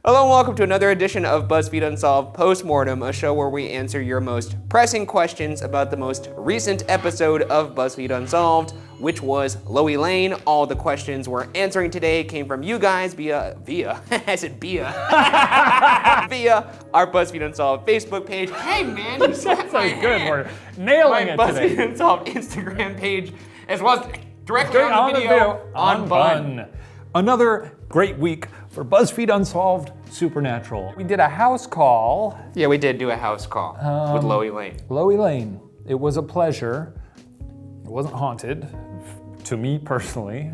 Hello and welcome to another edition of BuzzFeed Unsolved Postmortem, a show where we answer your most pressing questions about the most recent episode of BuzzFeed Unsolved, which was Lois Lane. All the questions we're answering today came from you guys via I said via our BuzzFeed Unsolved Facebook page. Hey man, you That's a good word. Nailing it BuzzFeed today. Unsolved Instagram page, as well as directly on the video on Bun. Another great week for BuzzFeed Unsolved Supernatural. We did a house call. Yeah, we did do a house call with Lois Lane. Lois Lane. It was a pleasure. It wasn't haunted, to me personally.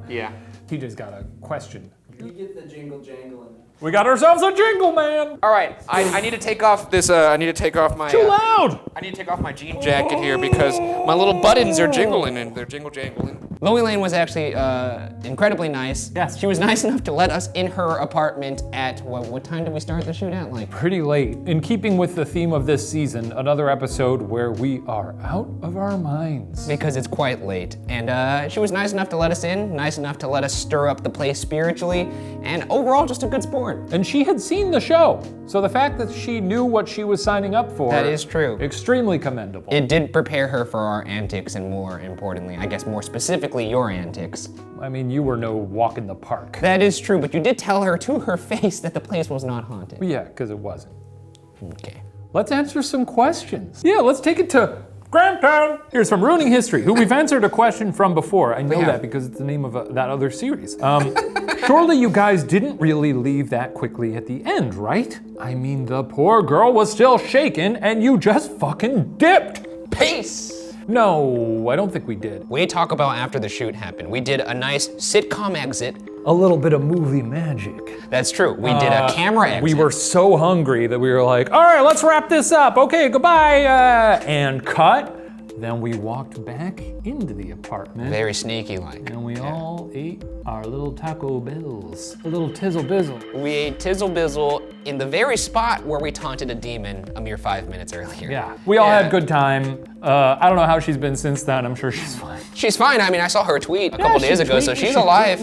Yeah. TJ's got a question. You get the jingle jangling. We got ourselves a jingle, man. All right, I need to take off this. I need to take off my. Too loud. I need to take off my jean jacket here because my little buttons are jingling and they're jingle jangling. Lois Lane was actually incredibly nice. Yes. She was nice enough to let us in her apartment at what time did we start the shoot at? Like Pretty late. In keeping with the theme of this season, another episode where we are out of our minds. because it's quite late. And she was nice enough to let us in, nice enough to let us stir up the place spiritually, and overall just a good sport. And she had seen the show, so the fact that she knew what she was signing up for. That is true. Extremely commendable. It did prepare her for our antics and more importantly, I guess more specifically, your antics. I mean, you were no walk in the park. That is true, but you did tell her to her face that the place was not haunted. Yeah, because it wasn't. Okay. Let's answer some questions. Yeah, let's take it to Grahamtown. Here's from Ruining History, who we've answered a question from before. I know have. that because it's the name of that other series. Surely you guys didn't really leave that quickly at the end, right? I mean, the poor girl was still shaken and you just fucking dipped. Peace! No, I don't think we did. We talk about after the shoot happened. We did a nice sitcom exit. A little bit of movie magic. That's true. We did a camera exit. We were so hungry that we were like, all right, let's wrap this up. Okay, goodbye. And cut. Then we walked back into the apartment. very sneaky like. And we all ate our little Taco Bells. A little tizzle bizzle. We ate Tizzle Bizzle in the very spot where we taunted a demon a mere 5 minutes earlier. Yeah, we all had a good time. I don't know how she's been since then. I'm sure she's fine. She's fine. I mean, I saw her tweet a couple she days ago, so tweeted, she's she alive.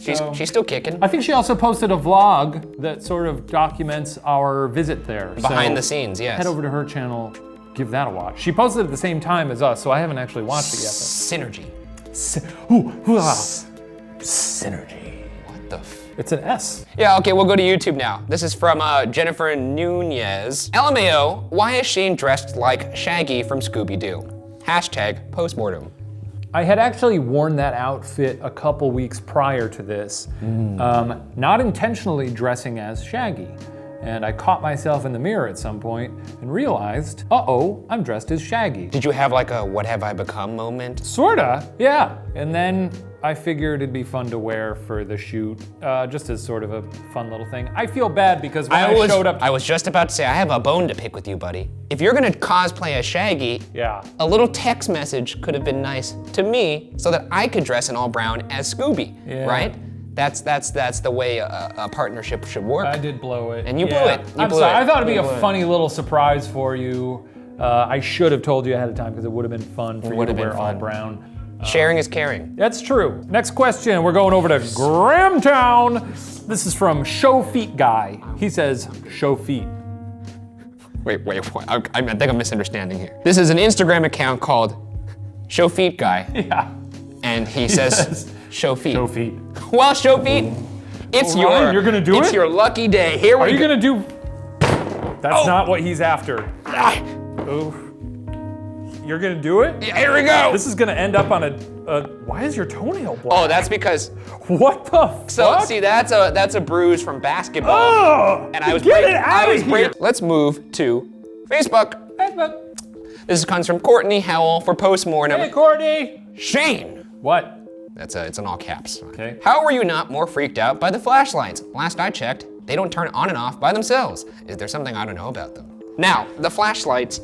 so- She's still kicking. I think she also posted a vlog that sort of documents our visit there. Behind So the scenes, yes. head over to her channel, give that a watch. She posted at the same time as us, so I haven't actually watched it yet. Synergy. Synergy. What the It's an S. Yeah, okay, we'll go to YouTube now. This is from Jennifer Nunez. LMAO, why is Shane dressed like Shaggy from Scooby-Doo? Hashtag postmortem. I had actually worn that outfit a couple weeks prior to this, not intentionally dressing as Shaggy. And I caught myself in the mirror at some point and realized, uh-oh, I'm dressed as Shaggy. Did you have like a what have I become moment? Sorta, yeah. And then I figured it'd be fun to wear for the shoot, just as sort of a fun little thing. I feel bad because when I showed up, I was just about to say, I have a bone to pick with you, buddy. If you're gonna cosplay as Shaggy, yeah. a little text message could have been nice to me so that I could dress in all brown as Scooby, Yeah. right? That's the way a partnership should work. I did blow it. And you blew it. You I'm blew sorry. it. I thought it'd be You a blew it. funny little surprise for you. I should have told you ahead of time because it would have been fun for you to would've been wear all fun. brown. Sharing is caring. That's true. Next question. We're going over to Grahamtown. This is from Show Feet Guy. He says, show feet. Wait, what? I think I'm misunderstanding here. This is an Instagram account called Show Feet Guy, Yeah. and he says, show feet. Show feet. Well, Show Feet, it's Ryan, you're gonna do it's it? your lucky day. Here we Are you go. gonna do? That's not what he's after. Ah, Oof. You're gonna do it? yeah, here we go. This is gonna end up on a why is your toenail black? Oh, that's because, What the fuck? so see, that's a bruise from basketball. Oh, And I was get break- it out I was of here. break- Let's move to Facebook. Facebook. This comes from Courtney Howell for postmortem. Hey, Courtney. Shane. What? It's in all caps. Okay. How were you not more freaked out by the flashlights? Last I checked, they don't turn on and off by themselves. Is there something I don't know about them? Now, the flashlights,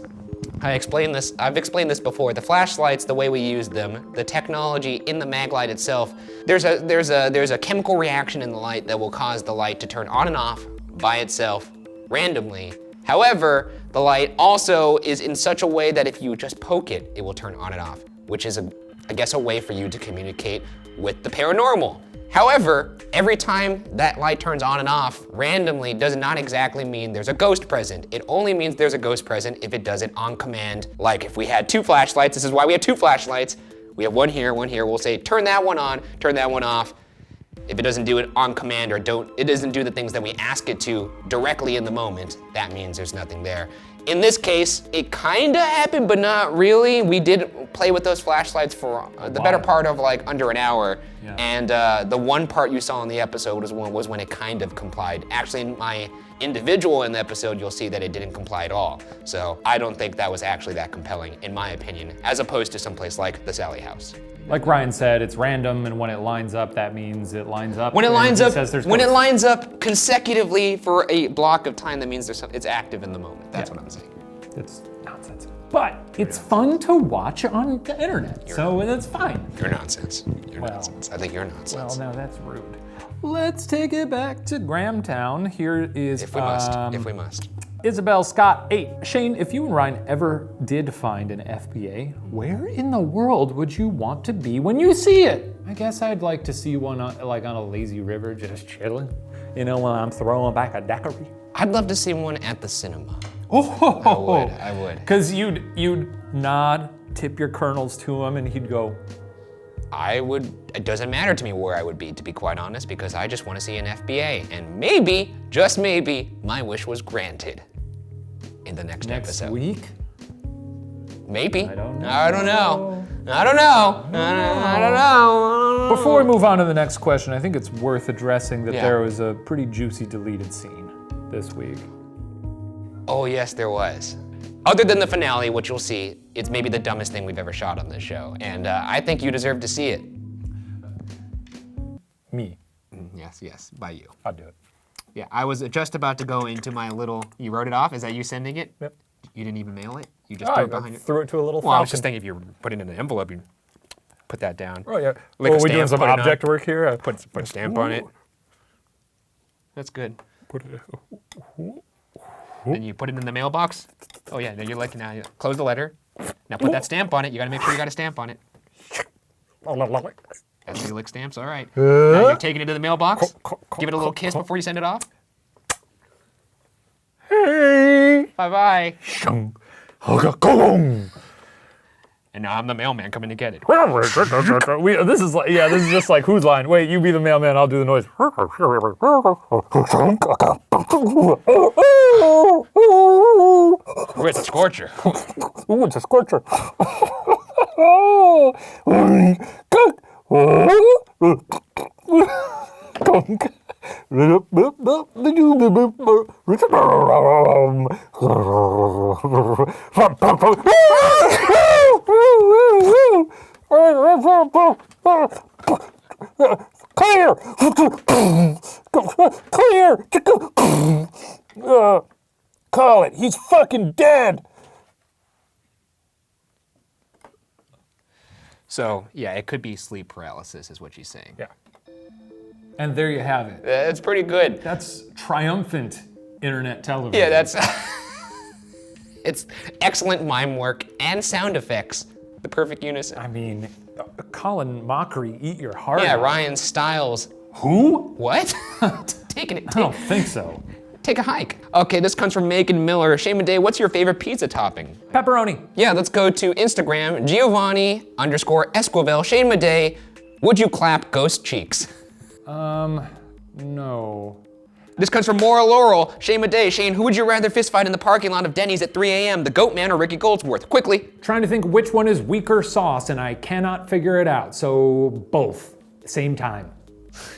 I've explained this before. The flashlights, the way we use them, the technology in the mag light itself, there's a chemical reaction in the light that will cause the light to turn on and off by itself randomly. However, the light also is in such a way that if you just poke it, it will turn on and off, which is I guess a way for you to communicate with the paranormal. However, every time that light turns on and off randomly does not exactly mean there's a ghost present. It only means there's a ghost present if it does it on command. Like if we had 2 flashlights, this is why we have 2 flashlights. We have one here, we'll say turn that one on, turn that one off. If it doesn't do it on command or it doesn't do the things that we ask it to directly in the moment, that means there's nothing there. In this case, it kinda happened, but not really. We did play with those flashlights for the better part of like under an hour. Yeah. And the one part you saw in the episode was when it kind of complied. Actually, in my individual in the episode, you'll see that it didn't comply at all. So I don't think that was actually that compelling, in my opinion, as opposed to someplace like the Sally house. Like Ryan said, it's random, and when it lines up, that means it lines up. When it and lines he up, says there's when it ghosts. lines up consecutively for a block of time, that means it's active in the moment. That's what I'm saying. It's nonsense. But it's fun to watch on the internet, so that's fine. You're nonsense. You're Well, nonsense. I think you're Well, nonsense. now that's rude. Let's take it back to Grahamtown. Here is If we must. Isabel Scott 8. Shane, if you and Ryan ever did find an FBA, where in the world would you want to be when you see it? I guess I'd like to see one on a lazy river just chilling. You know, when I'm throwing back a daiquiri. I'd love to see one at the cinema. Oh, I would. Because you'd nod, tip your kernels to him, and he'd go, I would, it doesn't matter to me where I would be, to be quite honest, because I just want to see an FBA. And maybe, just maybe, my wish was granted in the next episode. week? Maybe. I don't know. I don't know. Before we move on to the next question, I think it's worth addressing that Yeah. there was a pretty juicy deleted scene this week. Oh yes, there was. Other than the finale, which you'll see, it's maybe the dumbest thing we've ever shot on this show. And I think you deserve to see it. Me. Yes, by you. I'll do it. Yeah, I was just about to go into my little, you wrote it off? Is that you sending it? Yep. You didn't even mail it? You just I threw it behind it? threw it to a little Well, I was falcon. just thinking if you put it in an envelope, you put that down. Oh, yeah. Lick a Well, we doing stamp, some put it on. object work here? Put a stamp on it. That's good. Put it. Then you put it in the mailbox. Oh yeah, now you're like, now you close the letter. Now put that stamp on it. You gotta make sure you got a stamp on it. That's how you lick stamps, all right. Now you're taking it to the mailbox. Give it a little kiss before you send it off. Hey. Bye-bye. This And now I'm the mailman coming to get it. is like, yeah, this is just like whose line? Wait, you be the mailman, I'll do the noise. Ooh, it's a scorcher. Ooh, it's a scorcher. Clear! Clear! Call it. He's fucking dead. So yeah, it could be sleep paralysis is what she's saying. Yeah. And there you have it. It's pretty good. That's triumphant internet television. Yeah, that's, it's excellent mime work and sound effects. The perfect unison. I mean, Colin Mockery, eat your heart Yeah, out. Ryan Stiles. Who? What? Taking it. I don't think so. Take a hike. Okay, this comes from Megan Miller. Shane Day, what's your favorite pizza topping? Pepperoni. Yeah, let's go to Instagram, Giovanni_Esquivel. Shane Madej, would you clap ghost cheeks? No. This comes from Maura Laurel. Shane Madej. Shane, who would you rather fistfight in the parking lot of Denny's at 3 a.m., the Goat Man or Ricky Goldsworth? Quickly. Trying to think which one is weaker sauce, and I cannot figure it out. So both, same time.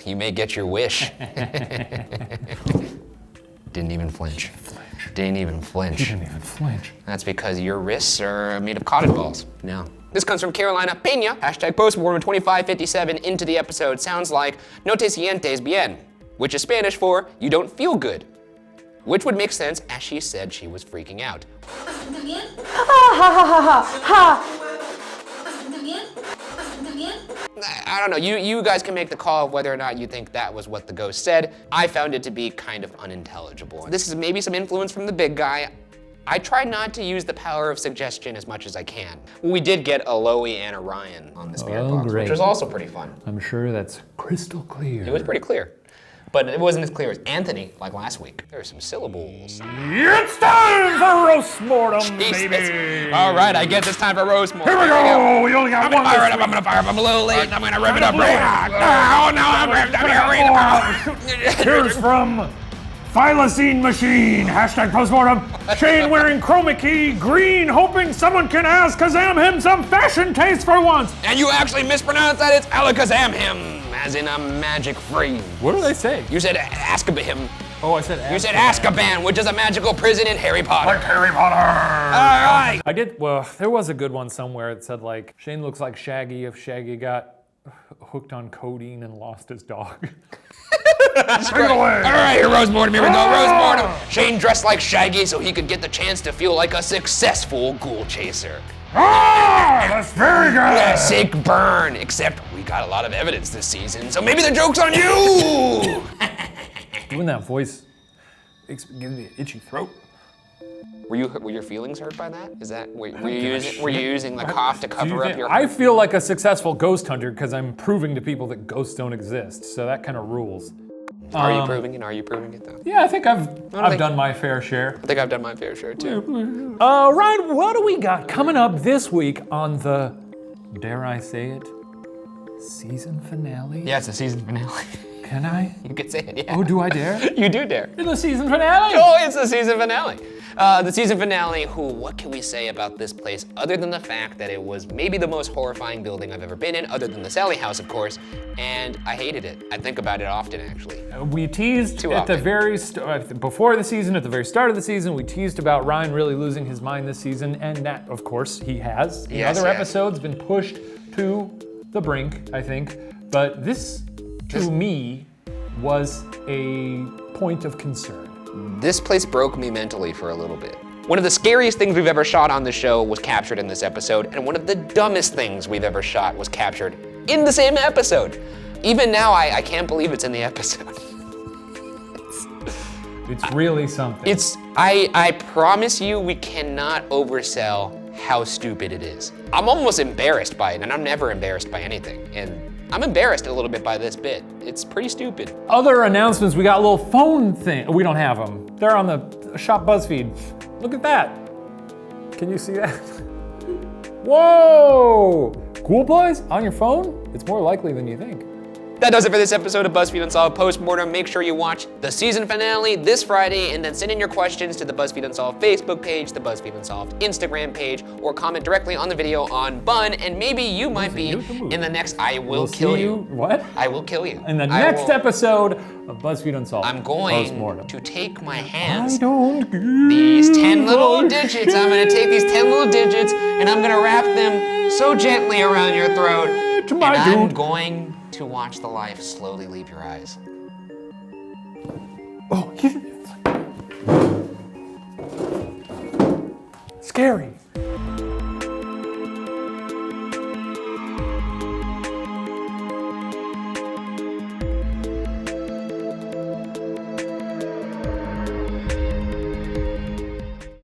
You may get your wish. Didn't even flinch. Didn't even flinch. Didn't even flinch. That's because your wrists are made of cotton balls. No. This comes from Carolina Pena. Hashtag postmortem2557 into the episode. Sounds like no te sientes bien, which is Spanish for you don't feel good. Which would make sense as she said she was freaking out. I don't know, you guys can make the call of whether or not you think that was what the ghost said. I found it to be kind of unintelligible. This is maybe some influence from the big guy. I try not to use the power of suggestion as much as I can. We did get a Loey and a Ryan on the spirit box, great. which was also pretty fun. I'm sure that's crystal clear. It was pretty clear. But it wasn't as clear as Anthony, like last week. There are some syllables. It's time for roast mortem, Jesus. baby. All right, I guess it's time for roast mortem. Here we go. We only got I'm one. gonna fire it up, I'm gonna fire it up. I'm a little late, and I'm gonna rev it up right now. Oh, no, I'm revved up here. Here's from Thylacine Machine, hashtag postmortem. Shane wearing chroma key, green, hoping someone can ask Kazam him some fashion taste for once. And you actually mispronounced that. It's Alakazam him, as in a magic frame. What do they say? You said Azkaban. Oh, I said You said Azkaban, which is a magical prison in Harry Potter. Like Harry Potter. All right. I did, well, there was a good one somewhere that said like, Shane looks like Shaggy if Shaggy got hooked on codeine and lost his dog. That's great. All right, here, Rose Mortem. Here we go, Rose Mortem. Shane dressed like Shaggy so he could get the chance to feel like a successful ghoul chaser. That's very good. Sick burn. Except we got a lot of evidence this season, so maybe the joke's on you. Doing that voice gives me an itchy throat. Were your feelings hurt by that? Is that were you using the cough to cover up your? I feel like a successful ghost hunter because I'm proving to people that ghosts don't exist. So that kind of rules. Are you proving it? Are you proving it though? Yeah, I think I've done my fair share. I think I've done my fair share too. Ryan, what do we got coming up this week on the, dare I say it, season finale? Yeah, it's the season finale. Can I? You could say it. Yeah. Oh, do I dare? You do dare. In the season finale? Oh, it's the season finale. The season finale, what can we say about this place other than the fact that it was maybe the most horrifying building I've ever been in, other than the Sally House, of course, and I hated it. I think about it often, actually. We teased Too at the often. very before the season, at the very start of the season, we teased about Ryan really losing his mind this season, and that, of course, he has. In Yes, other yes. episodes, been pushed to the brink, I think. But this, to me, was a point of concern. This place broke me mentally for a little bit. One of the scariest things we've ever shot on the show was captured in this episode, and one of the dumbest things we've ever shot was captured in the same episode. Even now, I can't believe it's in the episode. It's really something. I promise you, we cannot oversell how stupid it is. I'm almost embarrassed by it, and I'm never embarrassed by anything. And I'm embarrassed a little bit by this bit. It's pretty stupid. Other announcements, we got a little phone thing. We don't have them. They're on the Shop BuzzFeed. Look at that. Can you see that? Whoa! Cool Boys on your phone? It's more likely than you think. That does it for this episode of BuzzFeed Unsolved Postmortem. Make sure you watch the season finale this Friday and then send in your questions to the BuzzFeed Unsolved Facebook page, the BuzzFeed Unsolved Instagram page, or comment directly on the video on Bun, and maybe you might be in the next I Will Kill See You. What? I will kill you. In the I next will- episode of BuzzFeed Unsolved. I'm going Postmortem. to take my I hands, don't give these 10 little a digits, I'm gonna take these 10 little digits and I'm gonna wrap them so gently around your throat, shit, and my I'm dude. going to watch the life slowly leave your eyes. Oh, scary.